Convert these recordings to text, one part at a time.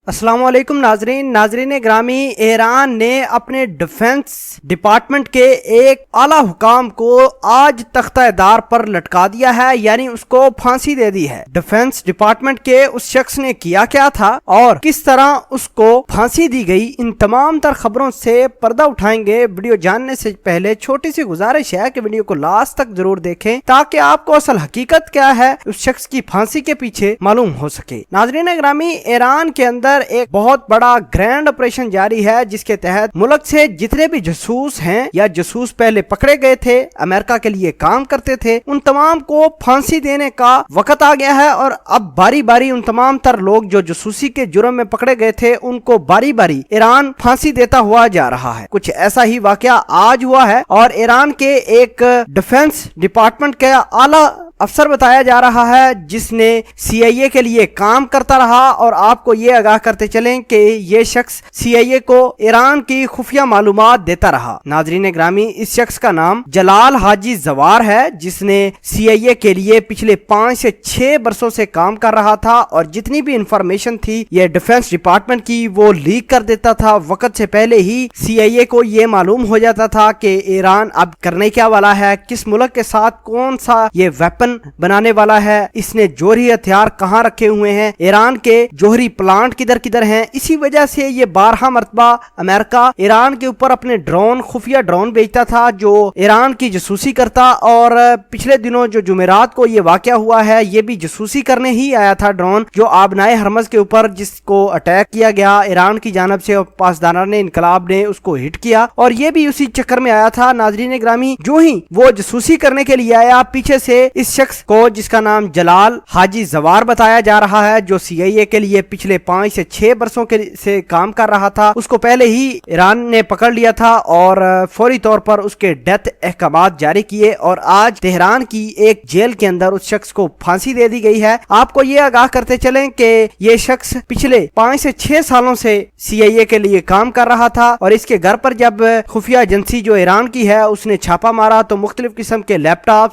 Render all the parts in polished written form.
अस्सलाम वालेकुम नाजरीन ग्रामी, ईरान ने अपने डिफेंस डिपार्टमेंट के एक आला हुकाम को आज तख्ता-ए-दार पर लटका दिया है, यानी उसको फांसी दे दी है। डिफेंस डिपार्टमेंट के उस शख्स ने किया क्या था और किस तरह उसको फांसी दी गई, इन तमाम तर खबरों से पर्दा उठाएंगे। वीडियो जानने से पहले छोटी सी गुजारिश है कि वीडियो को लास्ट तक जरूर देखें ताकि आपको असल हकीकत क्या है उस शख्स की फांसी के पीछे मालूम हो सके। नाजरीन ग्रामी, ईरान के अंदर एक बहुत बड़ा ग्रैंड ऑपरेशन जारी है जिसके तहत मुल्क से जितने भी जासूस हैं या जासूस पहले पकड़े गए थे, अमेरिका के लिए काम करते थे, उन तमाम को फांसी देने का वक्त आ गया है। और अब बारी बारी उन तमाम तर लोग जो जासूसी के जुर्म में पकड़े गए थे उनको बारी बारी ईरान फांसी देता हुआ जा रहा है। कुछ ऐसा ही वाकया आज हुआ है और ईरान के एक डिफेंस डिपार्टमेंट के आला अफसर बताया जा रहा है जिसने CIA के लिए काम करता रहा। और आपको ये आगाह करते चलें कि ये शख्स CIA को ईरान की खुफिया मालूमात देता रहा। नाजरीन ग्रामी, इस शख्स का नाम जलाल हाजी जवार है जिसने CIA के लिए पिछले 5 से 6 वर्षों से काम कर रहा था और जितनी भी इंफॉर्मेशन थी ये डिफेंस डिपार्टमेंट की वो लीक कर देता था। वक्त से पहले ही CIA को ये मालूम हो जाता था कि ईरान अब करने क्या वाला है, किस मुल्क के साथ कौन सा ये वेपन बनाने वाला है, इसने जोहरी हथियार कहां रखे हुए हैं, ईरान के जोहरी प्लांट किधर किधर हैं। इसी वजह से ये 12 मरतबा अमेरिका ईरान के ऊपर अपने ड्रोन, खुफिया ड्रोन भेजता था जो ईरान की जासूसी करता। और पिछले दिनों जो जुमेरात को ये वाकया हुआ है ये भी जासूसी करने ही आया था ड्रोन, जो आबनाए हरमज के ऊपर जिसको अटैक किया गया ईरान की जानब से, पासदारान इनकलाब ने उसको हिट किया और ये भी उसी चक्कर में आया था। नाजरीन ग्रामी, जो ही वो जासूसी करने के लिए आया, पीछे से इस शख्स को जिसका नाम जलाल हाजी जवार बताया जा रहा है, जो CIA के लिए पिछले 5 से 6 वर्षों के से काम कर रहा था, उसको पहले ही ईरान ने पकड़ लिया था और फौरी तौर पर उसके डेथ अहकामात जारी किए और आज तेहरान की एक जेल के अंदर उस शख्स को फांसी दे दी गई है। आपको ये आगाह करते चलें कि ये शख्स पिछले 5 से 6 सालों से CIA के लिए काम कर रहा था और इसके घर पर जब खुफिया एजेंसी जो ईरान की है उसने छापा मारा तो मुख्तलिफ किस्म के लैपटॉप,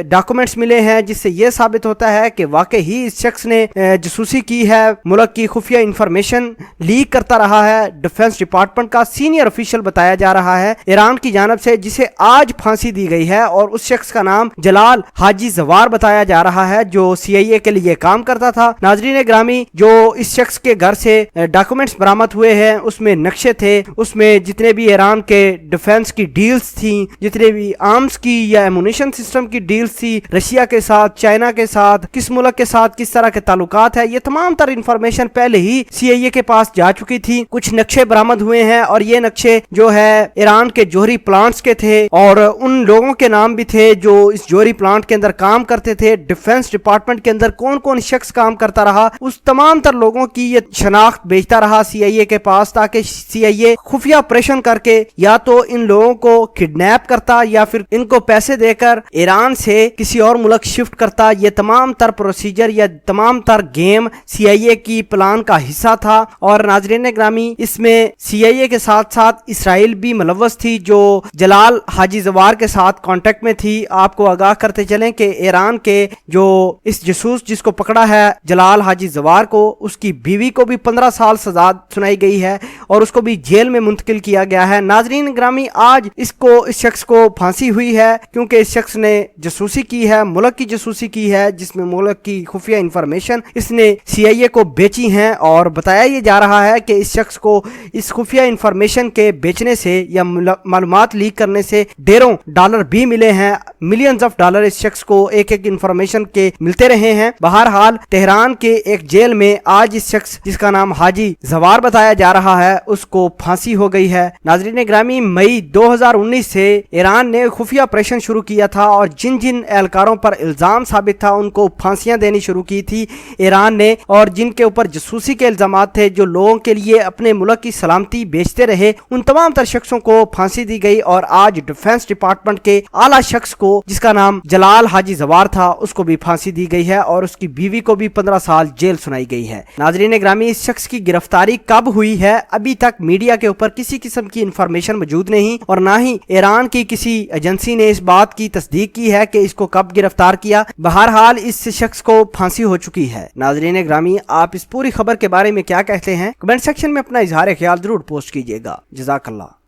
डॉक्यूमेंट्स मिले हैं जिससे यह साबित होता है कि वाकई ही इस शख्स ने जासूसी की है, मुल्क की खुफिया इंफॉर्मेशन लीक करता रहा है। डिफेंस डिपार्टमेंट का सीनियर ऑफिशियल बताया जा रहा है ईरान की जानब से, जिसे आज फांसी दी गई है और उस शख्स का नाम जलाल हाजी जवार बताया जा रहा है जो CIA के लिए काम करता था। नाजरीन ग्रामी, जो इस शख्स के घर से डॉक्यूमेंट्स बरामद हुए हैं उसमें नक्शे थे, उसमें जितने भी ईरान के डिफेंस की डील्स थी, जितने भी आर्म्स की या एमुनिशन सिस्टम की डील्स थी, रशिया के साथ, चाइना के साथ, किस मुल्क के साथ किस तरह के ताल्लुकात है, ये तमाम तर इंफॉर्मेशन पहले ही CIA के पास जा चुकी थी। कुछ नक्शे बरामद हुए हैं और ये नक्शे जो है ईरान के जोहरी प्लांट्स के थे और उन लोगों के नाम भी थे जो इस जोहरी प्लांट के अंदर काम करते थे। डिफेंस डिपार्टमेंट के अंदर कौन कौन शख्स काम करता रहा, उस तमाम तर लोगों की ये शनाख्त भेजता रहा CIA के पास ताकि CIA खुफिया ऑपरेशन करके या तो इन लोगों को किडनैप करता या फिर इनको पैसे देकर ईरान से किसी और मुल्क शिफ्ट करता। ये तमाम तर प्रोसीजर या तमाम तर गेम CIA की प्लान का हिस्सा था। और नाजरीन ग्रामी, इसमें CIA के साथ साथ इसराइल भी मुलव्वस थी जो जलाल हाजी जवार के साथ कांटेक्ट में थी। आपको आगाह करते चलें कि ईरान के जो इस जासूस जिसको पकड़ा है जलाल हाजी जवार को, उसकी बीवी को भी 15 साल सजा सुनाई गई है और उसको भी जेल में मुंतकिल किया गया है। नाजरीन ग्रामी, आज इस शख्स को फांसी हुई है क्योंकि इस शख्स ने जासूसी की है, मुल्क की जासूसी की है, जिसमें मुल्क की खुफिया इंफॉर्मेशन इसने CIA को बेची हैं। और बताया ये जा रहा है कि इस शख्स को इस खुफिया इंफॉर्मेशन के बेचने से या मालूमात लीक करने से ढेरों डॉलर भी मिले हैं, मिलियंस ऑफ डॉलर इस शख्स को एक एक इंफॉर्मेशन के मिलते रहे हैं। बहरहाल तेहरान के एक जेल में आज इस शख्स जिसका नाम हाजी जवार बताया जा रहा है उसको फांसी हो गई है। नाजरीन ग्रामी, मई 2019 से ईरान ने खुफिया ऑपरेशन शुरू किया था और जिन जिन एहलकारों पर इल्जाम साबित था उनको फांसियां देनी शुरू की थी ईरान ने, और जिनके ऊपर जासूसी के इल्जामात थे, जो लोगों के लिए अपने मुल्क की सलामती बेचते रहे, उन तमाम तर शख्सों को फांसी दी गई। और आज डिफेंस डिपार्टमेंट के आला शख्स को जिसका नाम जलाल हाजी जवार था उसको भी फांसी दी गई है और उसकी बीवी को भी 15 साल जेल सुनाई गई है। नाजरीन ग्रामी, इस शख्स की गिरफ्तारी कब हुई है अभी तक मीडिया के ऊपर किसी किस्म की इंफॉर्मेशन मौजूद नहीं और ना ही ईरान की किसी एजेंसी ने इस बात की तस्दीक की है कि इसको कब गिरफ्तार گرفتار کیا۔ بہرحال اس شخص کو پھانسی ہو چکی ہے۔ ناظرین گرامی، آپ اس پوری خبر کے بارے میں کیا کہتے ہیں؟ کمنٹ سیکشن میں اپنا اظہار خیال ضرور پوسٹ کیجیے گا۔ جزاک اللہ۔